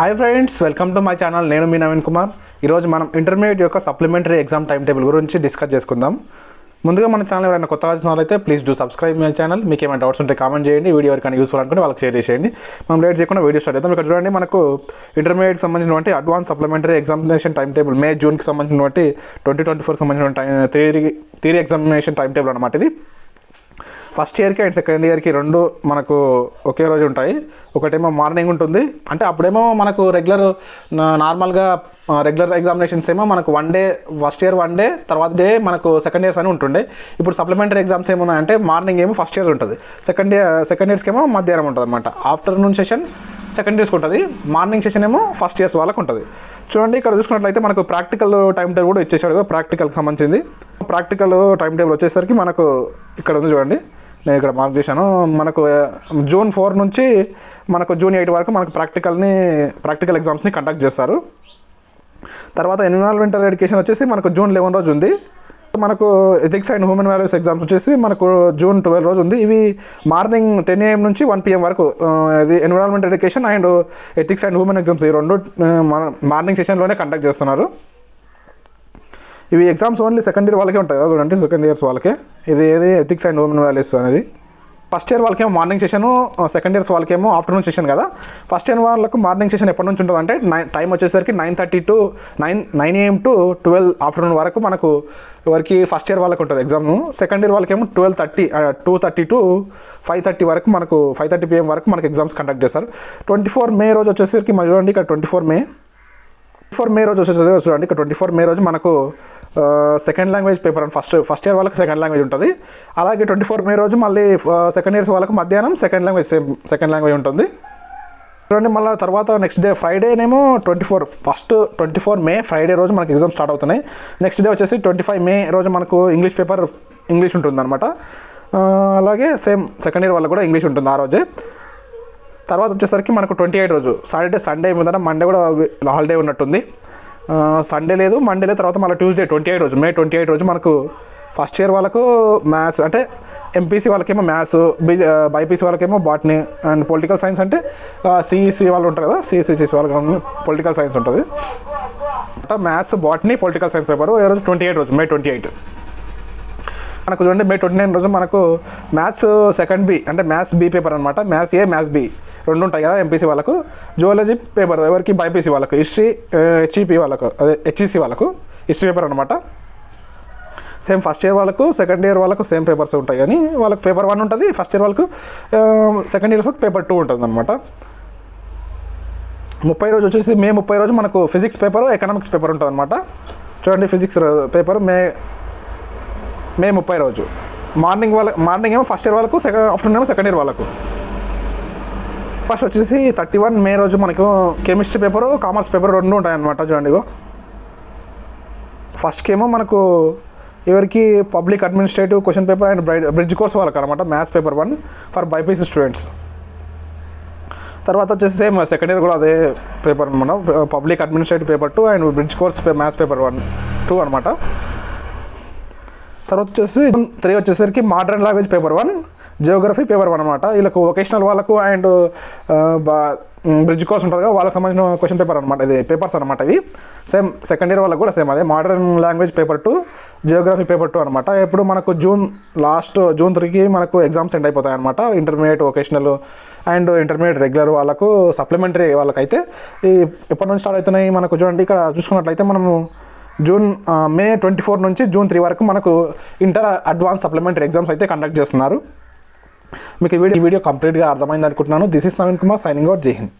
Hi friends, welcome to my channel. నేను మీ నవీన్ కుమార్. ఈరోజు మనం ఇంటర్మీడియట్ యొక్క సప్లిమెంటరీ ఎగ్జామ్ టైం టేబుల్ గురించి డిస్కస్ చేసుకుందాం. ముందుగా మన ఛానల్ ఎవరైనా కొత్తగా వచ్చిన వాళ్ళైతే please do subscribe my channel. మీకు ఏమైనా డౌట్స్ ఉంటే కామెంట్ చేయండి. వీడియో ఎవరికైనా యూస్ఫుల్ అనుకుంటే వాళ్ళకి షేర్ చేసేయండి. మనం లేట్ చేయకుండా వీడియో స్టార్ట్ చేద్దాం. ఇక్కడ చూడండి, మనకు ఇంటర్మీడియట్ సంబంధించినటువంటి advance supplementary examination time table May జూన్కి సంబంధించినటువంటి 2024 సంబంధించిన థియరీ ఎగ్జామినేషన్ టైం టేబుల్ అనమాట. ఇది ఫస్ట్ ఇయర్కి అండ్ సెకండ్ ఇయర్కి రెండు మనకు ఒకే రోజు ఉంటాయి. ఒకటేమో మార్నింగ్ ఉంటుంది, అంటే అప్పుడేమో మనకు నార్మల్గా రెగ్యులర్ ఎగ్జామినేషన్స్ ఏమో మనకు one day, first year one day, తర్వాత డే మనకు సెకండ్ ఇయర్స్ అని ఉంటుండే. ఇప్పుడు సప్లిమెంటరీ ఎగ్జామ్స్ ఏమున్నాయంటే మార్నింగ్ ఏమో ఫస్ట్ ఇయర్స్ ఉంటుంది, సెకండ్ ఇయర్స్కి ఏమో మధ్యాహ్నం ఉంటుంది అనమాట. ఆఫ్టర్నూన్ సెషన్ సెకండ్ ఇయర్స్కి ఉంటుంది, మార్నింగ్ సెషన్ ఏమో ఫస్ట్ ఇయర్స్ వాళ్ళకు ఉంటుంది. చూడండి, ఇక్కడ చూసుకున్నట్లయితే మనకు ప్రాక్టికల్ టైం టేబుల్ కూడా ఇచ్చేసాడు. ప్రాక్టికల్కి సంబంధించింది ప్రాక్టికల్ టైం టేబుల్ వచ్చేసరికి మనకు ఇక్కడ ఉంది చూడండి, నేను ఇక్కడ మార్క్ చేశాను. మనకు జూన్ 4 నుంచి మనకు జూన్ 8 వరకు మనకు ప్రాక్టికల్ ఎగ్జామ్స్ని కండక్ట్ చేస్తారు. తర్వాత ఎన్విరాన్మెంటల్ ఎడ్యుకేషన్ వచ్చేసి మనకు జూన్ 11 రోజు ఉంది. మనకు ethics and human values exams వచ్చేసి మనకు జూన్ 12 రోజు ఉంది. ఇవి మార్నింగ్ 10 AM నుంచి 1 PM వరకు ఇది environmental education and ethics and human exams ఈ రెండు మార్నింగ్ సెషన్లోనే కండక్ట్ చేస్తున్నారు. ఇవి ఎగ్జామ్స్ ఓన్లీ సెకండ్ ఇయర్ వాళ్ళకే ఉంటాయి కదా చూడండి, సెకండ్ ఇయర్స్ వాళ్ళకే. ఇది ఎథిక్స్ అండ్ హ్యూమన్ వాల్యూస్ అనేది ఫస్ట్ ఇయర్ వాళ్ళకేమో మార్నింగ్ సెషను, సెకండ్ ఇయర్స్ వాళ్ళకేమో ఆఫ్టర్నూన్ సెషన్ కదా. ఫస్ట్ ఇయర్ వాళ్ళకు మార్నింగ్ సెషన్ ఎప్పటి నుంచి ఉంటుంది అంటే టైం వచ్చేసరికి 9 AM to 12 ఆఫ్టర్నూన్ వరకు మనకు ఎవరికి ఫస్ట్ ఇయర్ వాళ్ళకి ఉంటుంది ఎగ్జామ్. సెకండ్ ఇయర్ వాళ్ళకేమో 2:30 to 5:30 వరకు మనకు 5:30 PM వరకు మనకు ఎగ్జామ్స్ కండక్ట్ చేస్తారు. 24 మే రోజు వచ్చేసరికి మనం చూడండి, ఇక్కడ 24 మే రోజు వచ్చేసరికి చూడండి, ఇక్కడ 24 మే రోజు మనకు సెకండ్ లాంగ్వేజ్ పేపర్ అని ఫస్ట్ ఇయర్ వాళ్ళకి సెకండ్ లాంగ్వేజ్ ఉంటుంది. అలాగే 24 మే రోజు మళ్ళీ సెకండ్ ఇయర్స్ వాళ్ళకు మధ్యాహ్నం సెకండ్ లాంగ్వేజ్ ఉంటుంది. చూడండి, మళ్ళీ తర్వాత నెక్స్ట్ డే ఫ్రైడేనేమో 24 మే ఫ్రైడే రోజు మనకి ఎగ్జామ్ స్టార్ట్ అవుతున్నాయి. నెక్స్ట్ డే వచ్చేసి 25 మే రోజు మనకు ఇంగ్లీష్ ఉంటుంది అనమాట. అలాగే సేమ్ సెకండ్ ఇయర్ వాళ్ళకు కూడా ఇంగ్లీష్ ఉంటుంది ఆ రోజే. తర్వాత వచ్చేసరికి మనకు 28 రోజు సండే మీద మండే కూడా హాలిడే ఉన్నట్టుంది. సండే లేదు, మండే లేదు. తర్వాత మళ్ళీ ట్యూస్డే మే 28 రోజు మనకు ఫస్ట్ ఇయర్ వాళ్ళకు మ్యాథ్స్ అంటే ఎంపీసీ వాళ్ళకేమో మ్యాథ్స్, బైపీసీ వాళ్ళకేమో బాటనీ అండ్ పొలిటికల్ సైన్స్ అంటే సిఈసీ వాళ్ళు ఉంటారు కదా, సిఈసీ వాళ్ళకి పొలిటికల్ సైన్స్ ఉంటుంది. Maths, botany, political science paper ఏ రోజు మే 28 మనకు చూడండి. మే 29 రోజు మనకు మ్యాథ్స్ సెకండ్ బి అంటే మ్యాథ్స్ బి పేపర్ అనమాట. మ్యాథ్స్ ఏ, మ్యాథ్స్ బి రెండు ఉంటాయి కదా ఎంపీసీ వాళ్ళకు. జువాలజీ పేపర్ ఎవరికి బైపీసీ వాళ్ళకు, హిస్టరీ హెచ్ఈపీ వాళ్ళకు, అదే హెచ్ఈసీ వాళ్ళకు హిస్టరీ పేపర్ అనమాట. సేమ్ ఫస్ట్ ఇయర్ వాళ్ళకు సెకండ్ ఇయర్ వాళ్ళకు సేమ్ పేపర్స్ ఉంటాయి, కానీ వాళ్ళకి పేపర్ 1 ఉంటుంది ఫస్ట్ ఇయర్ వాళ్ళకు, సెకండ్ ఇయర్ వాళ్ళకి పేపర్ 2 ఉంటుంది అనమాట. 30 రోజు వచ్చేసి మే 30 రోజు మనకు ఫిజిక్స్ పేపర్, ఎకనామిక్స్ పేపర్ ఉంటుంది అనమాట. చూడండి, ఫిజిక్స్ పేపర్ మే 30 రోజు మార్నింగ్ ఏమో ఫస్ట్ ఇయర్ వాళ్ళకు, ఆఫ్టర్నూన్ ఏమో సెకండ్ ఇయర్ వాళ్ళకు. ఫస్ట్ వచ్చేసి 31 మే రోజు మనకు కెమిస్ట్రీ పేపరు, కామర్స్ పేపర్ రెండు ఉంటాయన్నమాట. చూడండి, ఫస్ట్కి ఏమో మనకు ఎవరికి public administrative question paper and bridge course వాళ్ళకి అనమాట, maths paper 1 for BiPC students. తర్వాత వచ్చేసి సేమ్ సెకండ్ ఇయర్ కూడా అదే పేపర్ అనమాట, public administrative paper 2 and bridge course maths paper 2 అనమాట. తర్వాత వచ్చేసి 3 వచ్చేసరికి modern language paper 1, Geography paper 1 అనమాట. వీళ్ళకు వొకేషనల్ వాళ్ళకు అండ్ బ్రిడ్జ్ కోర్స్ ఉంటుంది కదా వాళ్ళకి సంబంధించిన క్వశ్చన్ పేపర్ అనమాట, ఇది పేపర్స్ అనమాట. ఇవి సేమ్ సెకండ్ ఇయర్ వాళ్ళకు కూడా సేమ్ అదే modern language paper 2, Geography paper 2 అనమాట. ఇప్పుడు మనకు జూన్ 3కి మనకు ఎగ్జామ్స్ ఎండ్ అయిపోతాయి అనమాట. Intermediate, vocational and intermediate regular వాళ్ళకు, సప్లిమెంటరీ వాళ్ళకైతే ఈ ఎప్పటి నుంచి స్టార్ట్ అవుతున్నాయి మనకు చూడండి. ఇక్కడ చూసుకున్నట్లయితే మనము మే 24 నుంచి జూన్ 3 వరకు మనకు ఇంటర్ అడ్వాన్స్ సప్లిమెంటరీ ఎగ్జామ్స్ అయితే కండక్ట్ చేస్తున్నారు. మీకు ఈ వీడియో కంప్లీట్గా అర్థమైంది అనుకుంటున్నాను. This is Naveen Kumar signing out. జై హింద్.